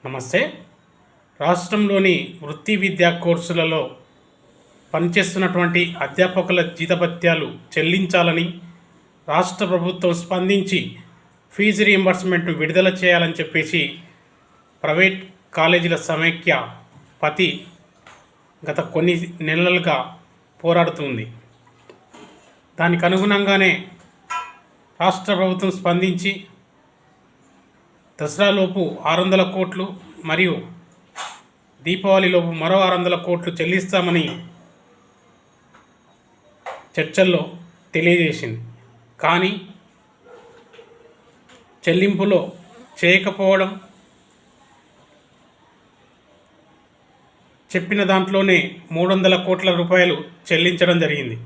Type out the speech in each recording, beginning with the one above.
నమస్తే. రాష్ట్రంలోని వృత్తి విద్యా కోర్సులలో పనిచేస్తున్నటువంటి అధ్యాపకుల జీతభత్యాలు చెల్లించాలని రాష్ట్ర ప్రభుత్వం స్పందించి ఫీజు రీయింబర్స్మెంట్ను విడుదల చేయాలని చెప్పేసి ప్రైవేట్ కాలేజీల సమైక్య పతి గత కొన్ని నెలలుగా పోరాడుతుంది. దానికి అనుగుణంగానే రాష్ట్ర ప్రభుత్వం స్పందించి దసరాలోపు 600 కోట్లు మరియు దీపావళిలోపు మరో 600 కోట్లు చెల్లిస్తామని చర్చల్లో తెలియజేసింది. కానీ చెల్లింపులో చేయకపోవడం, చెప్పిన దాంట్లోనే 300 కోట్ల రూపాయలు చెల్లించడం జరిగింది.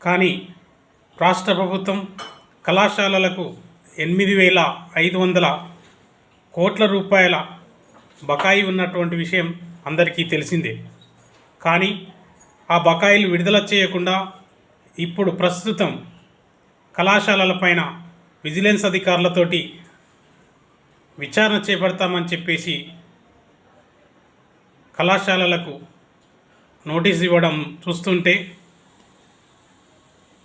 కానీ రాష్ట్ర ప్రభుత్వం కళాశాలలకు 8,500 కోట్ల రూపాయల బకాయి ఉన్నటువంటి విషయం అందరికీ తెలిసిందే. కానీ ఆ బకాయిలు విడుదల చేయకుండా ఇప్పుడు ప్రస్తుతం కళాశాలలపైన విజిలెన్స్ అధికారులతోటి విచారణ చేపడతామని చెప్పేసి కళాశాలలకు నోటీస్ ఇవ్వడం చూస్తుంటే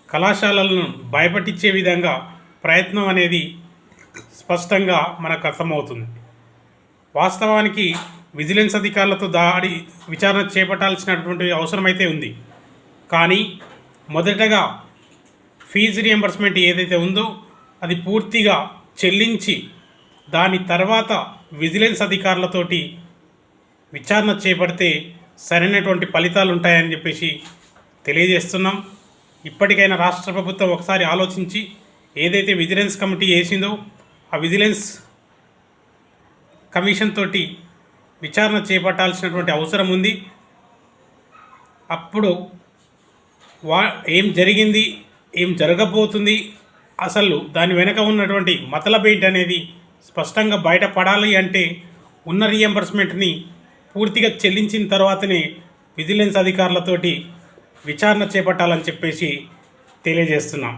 కళాశాలలను భయపట్టించే విధంగా ప్రయత్నం అనేది స్పష్టంగా మనకు అర్థమవుతుంది. వాస్తవానికి విజిలెన్స్ అధికారులతో విచారణ చేపట్టాల్సినటువంటి అవసరమైతే ఉంది. కానీ మొదటగా ఫీజు రీయింబర్స్మెంట్ ఏదైతే ఉందో అది పూర్తిగా చెల్లించి దాని తర్వాత విజిలెన్స్ అధికారులతోటి విచారణ చేపడితే సరైనటువంటి ఫలితాలు ఉంటాయని చెప్పేసి తెలియజేస్తున్నాం. ఇప్పటికైనా రాష్ట్ర ప్రభుత్వం ఒకసారి ఆలోచించి ఏదైతే విజిలెన్స్ కమిటీ వేసిందో ఆ విజిలెన్స్ కమిషన్ తోటి విచారణ చేపట్టాల్సినటువంటి అవసరం ఉంది. అప్పుడు ఏం జరిగింది, ఏం జరగబోతుంది, అసలు దాని వెనక ఉన్నటువంటి మతలబేంటి అనేది స్పష్టంగా బయటపడాలి అంటే ఉన్న రీయింబర్స్మెంట్ని పూర్తిగా చెల్లించిన తర్వాతనే విజిలెన్స్ అధికారులతోటి విచారణ చేపట్టాలని చెప్పేసి తెలియజేస్తున్నాం.